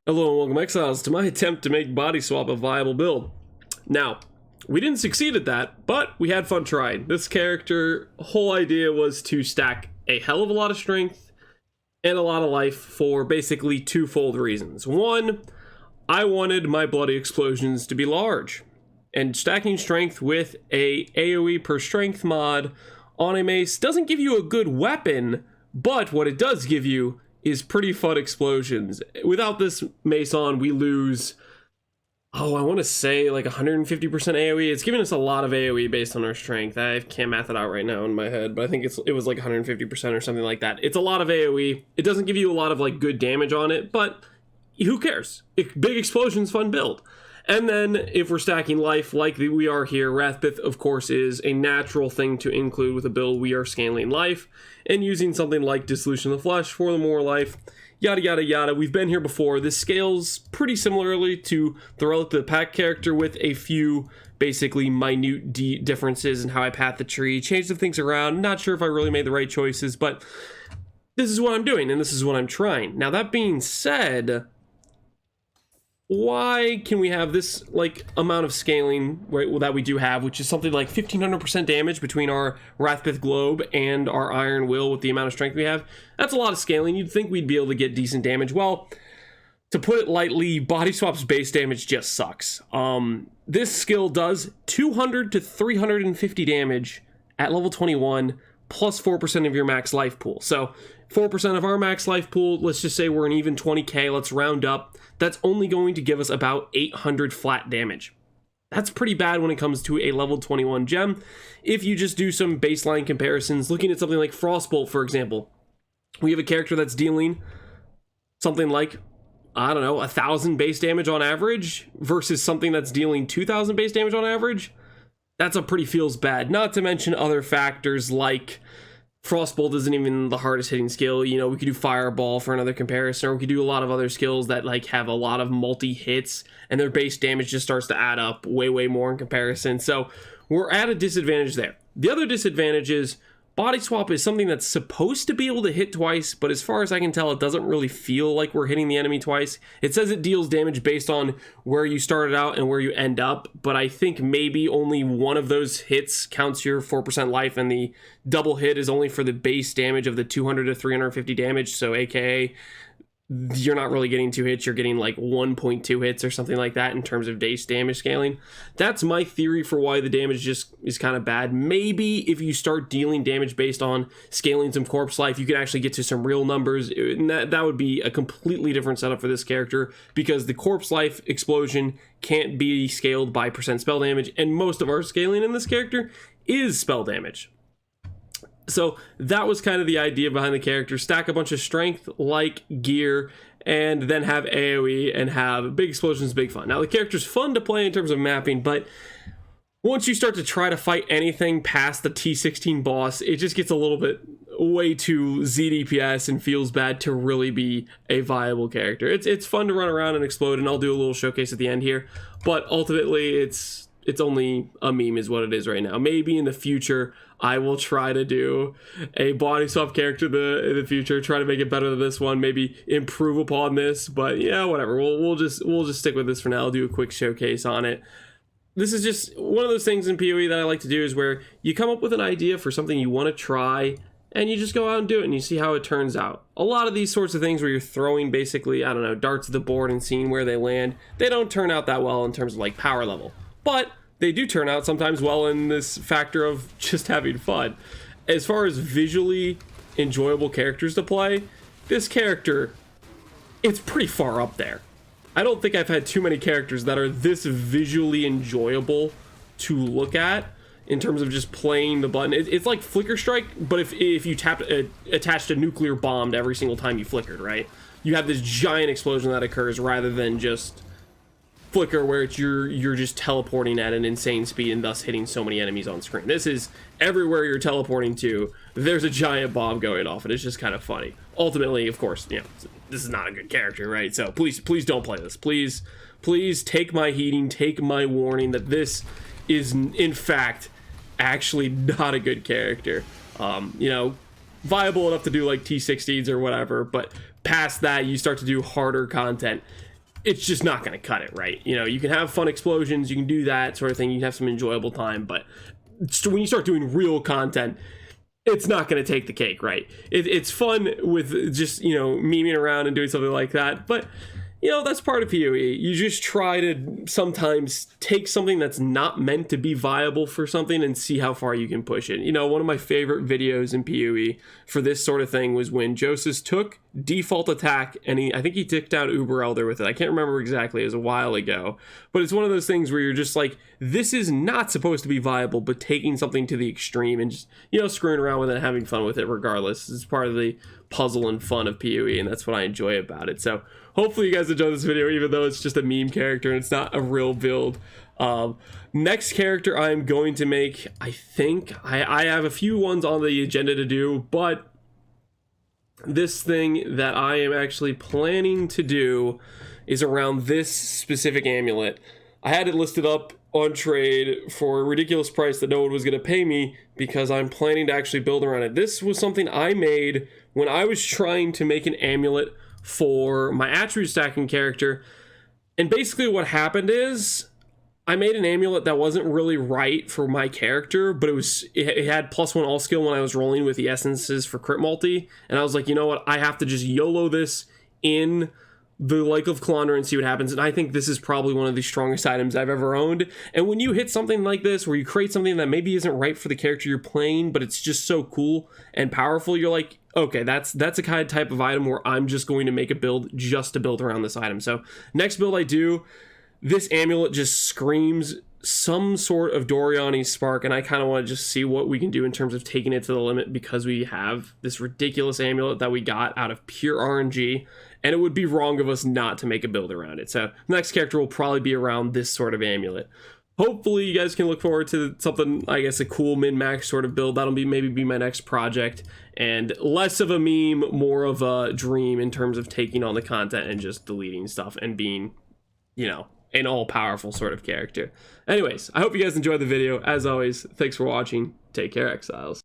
Hello and welcome, Exiles, to my attempt to make bodyswap a viable build. Now, we didn't succeed at that, but we had fun trying. This character, whole idea was to stack a hell of a lot of strength and a lot of life for basically twofold reasons. One, I wanted my bloody explosions to be large, and stacking strength with a AoE per strength mod on a mace doesn't give you a good weapon, but what it does give you is pretty fun explosions. Without this mace on, we lose, I want to say like 150% AoE. It's giving us a lot of AoE based on our strength. I can't math it out right now in my head, but I think it was like 150% or something like that. It's a lot of AoE. It doesn't give you a lot of like good damage on it, but who cares? Big explosions, fun build. And then if we're stacking life like we are here, Wraith, of course, is a natural thing to include with a build. We are scaling life and using something like Dissolution of the Flesh for the more life, yada, yada, yada. We've been here before. This scales pretty similarly to the Relative Pack character with a few basically minute differences in how I path the tree, change some things around. Not sure if I really made the right choices, but this is what I'm doing and this is what I'm trying. Now, that being said, why can we have this like amount of scaling, right, that we do have, which is something like 1500% damage between our Wrathpith Globe and our Iron Will with the amount of strength we have? That's a lot of scaling. You'd think we'd be able to get decent damage. Well, to put it lightly, Bodyswap's base damage just sucks. This skill does 200 to 350 damage at level 21 plus 4% of your max life pool. So 4% of our max life pool, let's just say we're an even 20k, let's round up. That's only going to give us about 800 flat damage. That's pretty bad when it comes to a level 21 gem. If you just do some baseline comparisons, looking at something like Frostbolt, for example, we have a character that's dealing something like, 1,000 base damage on average versus something that's dealing 2,000 base damage on average. That's a pretty feels bad. Not to mention other factors like Frostbolt isn't even the hardest hitting skill. You know, we could do Fireball for another comparison, or we could do a lot of other skills that like have a lot of multi-hits and their base damage just starts to add up way more in comparison. So we're at a disadvantage there. The other disadvantage is Bodyswap is something that's supposed to be able to hit twice, but as far as I can tell, it doesn't really feel like we're hitting the enemy twice. It says it deals damage based on where you started out and where you end up, but I think maybe only one of those hits counts your 4% life, and the double hit is only for the base damage of the 200 to 350 damage, so aka you're not really getting 2 hits, you're getting like 1.2 hits or something like that in terms of base damage scaling. That's my theory for why the damage just is kind of bad. Maybe if you start dealing damage based on scaling some corpse life, you can actually get to some real numbers, and that would be a completely different setup for this character, because the corpse life explosion can't be scaled by percent spell damage, and most of our scaling in this character is spell damage. So that was kind of the idea behind the character. Stack a bunch of strength like gear and then have AoE and have big explosions, big fun. Now the character's fun to play in terms of mapping, but once you start to try to fight anything past the T16 boss, it just gets a little bit way too ZDPS and feels bad to really be a viable character. It's fun to run around and explode, and I'll do a little showcase at the end here, but ultimately it's only a meme is what it is right now. Maybe in the future I will try to do a Bodyswap character in the future, try to make it better than this one, maybe improve upon this, but yeah, whatever. We'll just stick with this for now. I'll do a quick showcase on it. This is just one of those things in PoE that I like to do, is where you come up with an idea for something you want to try and you just go out and do it and you see how it turns out. A lot of these sorts of things where you're throwing basically, darts at the board and seeing where they land, they don't turn out that well in terms of like power level. But they do turn out sometimes well in this factor of just having fun. As far as visually enjoyable characters to play, this character, it's pretty far up there. I don't think I've had too many characters that are this visually enjoyable to look at in terms of just playing the button. It's like Flicker Strike, but if you attached a nuclear bomb to every single time you flickered, right? You have this giant explosion that occurs rather than just Flicker, where you're just teleporting at an insane speed and thus hitting so many enemies on screen. This is everywhere you're teleporting to, there's a giant bomb going off, and it's just kind of funny. Ultimately, of course, this is not a good character, right? So please don't play this. Please take my heating, take my warning that this is in fact actually not a good character. Viable enough to do like T16s or whatever, but past that you start to do harder content. it's just not going to cut it, right? You know, you can have fun explosions, you can do that sort of thing, you can have some enjoyable time, but when you start doing real content, it's not going to take the cake, right? It's fun with just, you know, memeing around and doing something like that, but you know, that's part of PoE. You just try to sometimes take something that's not meant to be viable for something and see how far you can push it. You know, one of my favorite videos in PoE for this sort of thing was when Joseph took default attack and I think he took down Uber Elder with it. I can't remember exactly, it was a while ago. But it's one of those things where you're just like, this is not supposed to be viable, but taking something to the extreme and just, you know, screwing around with it and having fun with it regardless. It's part of the puzzle and fun of PoE, and that's what I enjoy about it. So hopefully you guys enjoy this video, even though it's just a meme character and it's not a real build. Next character I'm going to make, I think, I have a few ones on the agenda to do, but this thing that I am actually planning to do is around this specific amulet. I had it listed up on trade for a ridiculous price that no one was going to pay me because I'm planning to actually build around it. This was something I made when I was trying to make an amulet for my attribute stacking character, and basically what happened is I made an amulet that wasn't really right for my character, but it had +1 all skill when I was rolling with the essences for crit multi, and I was like, you know what, I have to just YOLO this in the like of Kalandra and see what happens. And I think this is probably one of the strongest items I've ever owned. And when you hit something like this where you create something that maybe isn't right for the character you're playing, but it's just so cool and powerful, you're like, okay, that's a kind of type of item where I'm just going to make a build just to build around this item. So next build I do, this amulet just screams some sort of Doriani spark, and I kind of want to just see what we can do in terms of taking it to the limit, because we have this ridiculous amulet that we got out of pure RNG, and it would be wrong of us not to make a build around it. So the next character will probably be around this sort of amulet. Hopefully you guys can look forward to something, I guess, a cool min-max sort of build. That'll be maybe my next project, and less of a meme, more of a dream in terms of taking on the content and just deleting stuff and being, you know, an all-powerful sort of character. Anyways, I hope you guys enjoyed the video. As always, thanks for watching. Take care, Exiles.